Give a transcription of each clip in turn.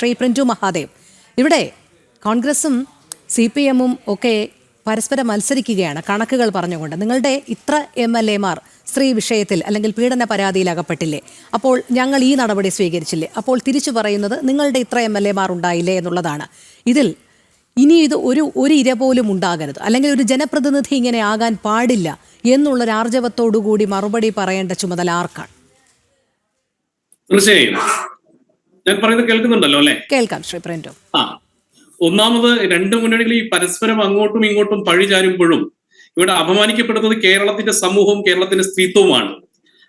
Shri print Mahadev, ഇവിടെ കോൺഗ്രസും CPM-ഉം ഒക്കെ പരസ്പരം മത്സരിക്കുകയാണ് കണക്കുകൾ പറഞ്ഞുകൊണ്ട്. നിങ്ങളുടെ ഇത്ര MLA-മാർ സ്ത്രീ വിഷയത്തിൽ അല്ലെങ്കിൽ പീഡന പരാതിയിൽ അകപ്പെട്ടില്ലേ, അപ്പോൾ ഞങ്ങൾ ഈ നടപടി സ്വീകരിച്ചില്ലേ, അപ്പോൾ തിരിച്ചു പറയുന്നത് നിങ്ങളുടെ ഇത്ര MLA-മാർ ഉണ്ടായില്ലേ എന്നുള്ളതാണ്. ഇതിൽ ഇനി ഇത് ഒരു ഇര പോലും ഉണ്ടാകരുത്, അല്ലെങ്കിൽ ഒരു ജനപ്രതിനിധി ഇങ്ങനെ ആകാൻ പാടില്ല എന്നുള്ളൊരു ആർജവത്തോടുകൂടി മറുപടി പറയേണ്ട ചുമതല ആർക്കാണ്? തീർച്ചയായും ഞാൻ പറയുന്നത് കേൾക്കുന്നുണ്ടല്ലോ അല്ലെ? കേൾക്കാം ശ്രീ പ്രിന്റു. ഒന്നാമത് രണ്ട് മുന്നണികൾ ഈ പരസ്പരം അങ്ങോട്ടും ഇങ്ങോട്ടും പഴി ചാരുമ്പോഴും ഇവിടെ അപമാനിക്കപ്പെടുന്നത് കേരളത്തിന്റെ സമൂഹവും കേരളത്തിന്റെ സ്ത്രീത്വവുമാണ്.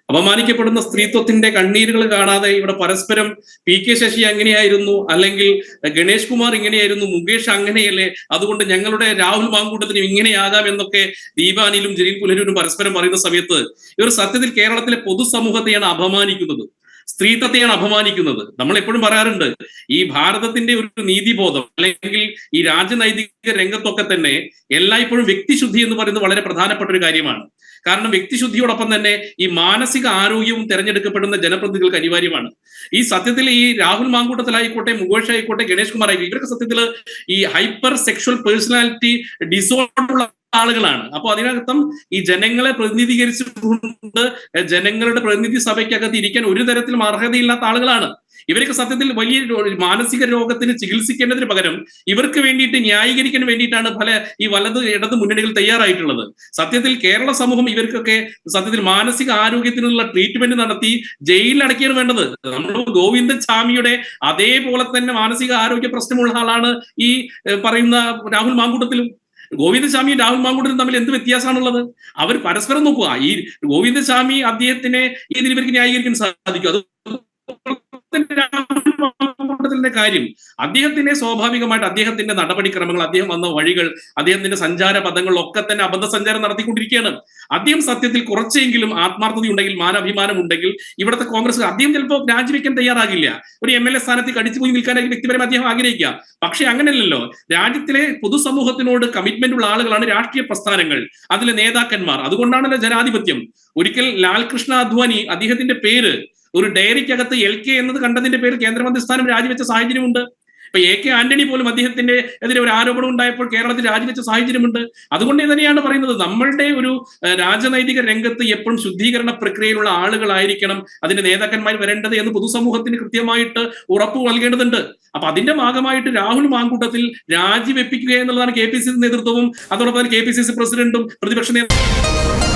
അപമാനിക്കപ്പെടുന്ന സ്ത്രീത്വത്തിന്റെ കണ്ണീരുകൾ കാണാതെ ഇവിടെ പരസ്പരം PK ശശി അങ്ങനെയായിരുന്നു, അല്ലെങ്കിൽ ഗണേഷ് കുമാർ ഇങ്ങനെയായിരുന്നു, മുകേഷ് അങ്ങനെയല്ലേ, അതുകൊണ്ട് ഞങ്ങളുടെ രാഹുൽ മാങ്കൂട്ടത്തിനും ഇങ്ങനെയാകാം എന്നൊക്കെ ദീപാനിലും ജലീൽ പുലരൂരും പരസ്പരം പറയുന്ന സമയത്ത് ഇവർ സത്യത്തിൽ കേരളത്തിലെ പൊതുസമൂഹത്തെയാണ് അപമാനിക്കുന്നത്, സ്ത്രീത്വത്തെയാണ് അപമാനിക്കുന്നത്. നമ്മൾ എപ്പോഴും പറയാറുണ്ട്, ഈ ഭാരതത്തിന്റെ ഒരു നീതിബോധം അല്ലെങ്കിൽ ഈ രാജനൈതിക രംഗത്തൊക്കെ തന്നെ എല്ലായ്പ്പോഴും വ്യക്തിശുദ്ധി എന്ന് പറയുന്നത് വളരെ പ്രധാനപ്പെട്ട ഒരു കാര്യമാണ്. കാരണം വ്യക്തിശുദ്ധിയോടൊപ്പം തന്നെ ഈ മാനസിക ആരോഗ്യവും തെരഞ്ഞെടുക്കപ്പെടുന്ന ജനപ്രതിനിധികൾക്ക് അനിവാര്യമാണ്. ഈ സത്യത്തിൽ ഈ രാഹുൽ മാങ്കൂട്ടത്തിലായിക്കോട്ടെ, മുകേഷ് ആയിക്കോട്ടെ, ഗണേഷ് കുമാർ ആയിക്കോട്ടെ, ഇവർക്ക് സത്യത്തിൽ ഈ ഹൈപ്പർ സെക്ഷൽ പേഴ്സണാലിറ്റി ഡിസോർഡർ ആളുകളാണ്. അപ്പൊ അതിനകത്തും ഈ ജനങ്ങളെ പ്രതിനിധീകരിച്ചുകൊണ്ട് ജനങ്ങളുടെ പ്രതിനിധി സഭയ്ക്കകത്ത് ഇരിക്കാൻ ഒരു തരത്തിലും അർഹതയില്ലാത്ത ആളുകളാണ്. ഇവരൊക്കെ സത്യത്തിൽ വലിയ മാനസിക രോഗത്തിന് ചികിത്സിക്കേണ്ടതിന് പകരം ഇവർക്ക് വേണ്ടിയിട്ട് ന്യായീകരിക്കാൻ വേണ്ടിയിട്ടാണ് പല ഈ വലത് ഇടത് മുന്നണികൾ തയ്യാറായിട്ടുള്ളത്. സത്യത്തിൽ കേരള സമൂഹം ഇവർക്കൊക്കെ സത്യത്തിൽ മാനസിക ആരോഗ്യത്തിനുള്ള ട്രീറ്റ്മെന്റ് നടത്തി ജയിലിൽ അടയ്ക്കുകയാണ് വേണ്ടത്. നമ്മൾ ഗോവിന്ദൻ സ്വാമിയുടെ അതേപോലെ തന്നെ മാനസിക ആരോഗ്യ പ്രശ്നമുള്ള ആളാണ് ഈ പറയുന്ന രാഹുൽ മാങ്കൂട്ടത്തിലും. ഗോവിന്ദസ്വാമിയും രാഹുൽ മാങ്കൂട്ടത്തിലും തമ്മിൽ എന്ത് വ്യത്യാസമാണുള്ളത്? അവർ പരസ്പരം നോക്കുക. ഈ ഗോവിന്ദസ്വാമി അദ്ദേഹത്തിനെ ഇതിൽ ഇവർക്ക് ന്യായീകരിക്കാൻ സാധിക്കും. അത് കാര്യം അദ്ദേഹത്തിന്റെ സ്വാഭാവികമായിട്ട് അദ്ദേഹത്തിന്റെ നടപടിക്രമങ്ങൾ, അദ്ദേഹം വന്ന വഴികൾ, അദ്ദേഹത്തിന്റെ സഞ്ചാര പദങ്ങളിലൊക്കെ തന്നെ അബദ്ധ സഞ്ചാരം നടത്തിക്കൊണ്ടിരിക്കുകയാണ്. അദ്ദേഹം സത്യത്തിൽ കുറച്ചെങ്കിലും ആത്മാർത്ഥത ഉണ്ടെങ്കിൽ, മാനാഭിമാനം ഉണ്ടെങ്കിൽ ഇവിടുത്തെ കോൺഗ്രസ് അദ്ദേഹം ചിലപ്പോൾ രാജിവെക്കാൻ തയ്യാറാകില്ല. ഒരു MLA സ്ഥാനത്ത് കടിച്ചു പോയി നിൽക്കാനായി വ്യക്തിപരമായി അദ്ദേഹം ആഗ്രഹിക്കുക. പക്ഷെ അങ്ങനെയല്ലല്ലോ. രാജ്യത്തിലെ പൊതുസമൂഹത്തിനോട് കമ്മിറ്റ്മെന്റ് ഉള്ള ആളുകളാണ് രാഷ്ട്രീയ പ്രസ്ഥാനങ്ങൾ, അതിലെ നേതാക്കന്മാർ. അതുകൊണ്ടാണല്ലോ ജനാധിപത്യം. ഒരിക്കൽ ലാൽകൃഷ്ണ അദ്വാനി അദ്ദേഹത്തിന്റെ പേര് ഒരു ഡയറിക്കകത്ത് LK എന്നത് കണ്ടതിന്റെ പേര് കേന്ദ്രമന്ത്രി സ്ഥാനം രാജിവെച്ച സാഹചര്യമുണ്ട്. ഇപ്പൊ AK ആന്റണി പോലും അദ്ദേഹത്തിന്റെ എതിരെ ഒരു ആരോപണം ഉണ്ടായപ്പോൾ കേരളത്തിൽ രാജിവെച്ച സാഹചര്യമുണ്ട്. അതുകൊണ്ട് തന്നെയാണ് പറയുന്നത്, നമ്മളുടെ ഒരു രാജനൈതിക രംഗത്ത് എപ്പോഴും ശുദ്ധീകരണ പ്രക്രിയയിലുള്ള ആളുകളായിരിക്കണം അതിന്റെ നേതാക്കന്മാർ വരേണ്ടത് എന്ന് പൊതുസമൂഹത്തിന് കൃത്യമായിട്ട് ഉറപ്പ് നൽകേണ്ടതുണ്ട്. അപ്പൊ അതിന്റെ ഭാഗമായിട്ട് രാഹുൽ മാങ്കൂട്ടത്തിൽ രാജിവെപ്പിക്കുക എന്നുള്ളതാണ് KPCC നേതൃത്വവും അതോടൊപ്പം KPCC പ്രസിഡന്റും പ്രതിപക്ഷ നേതാവും